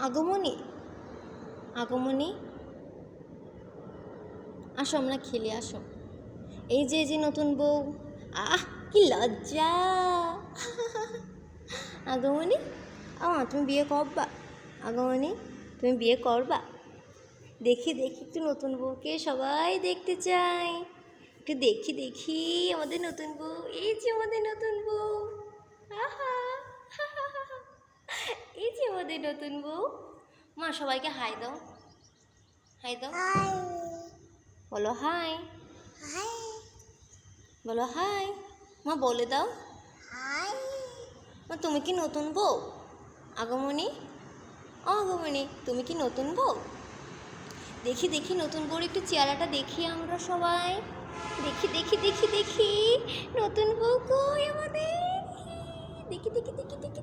আগমনী, আগমনী, আসো আমরা খেলি, আসো। এই যে নতুন বউ। আহ, কি লজ্জা। আগমনী, তুমি বিয়ে করবা? আগমনী, তুমি বিয়ে করবা? দেখি দেখি একটু নতুন বউকে, সবাই দেখতে চাই। একটু দেখি দেখি আমাদের নতুন বউ। এই যে আমাদের নতুন বউ। আহা, এই যে আমাদের নতুন বউ। মা, সবাইকে হাই দাও, হাই দাও, বলো হাই, বলো হাই। মা বলে দাও মা, তুমি কি নতুন বউ? আগমনী, ও আগমনী, তুমি কি নতুন বউ? দেখি দেখি নতুন বউর একটু চেহারাটা দেখি আমরা সবাই। দেখি দেখি দেখি দেখি নতুন বউ কই আমাদের। দেখি দেখি দেখি দেখি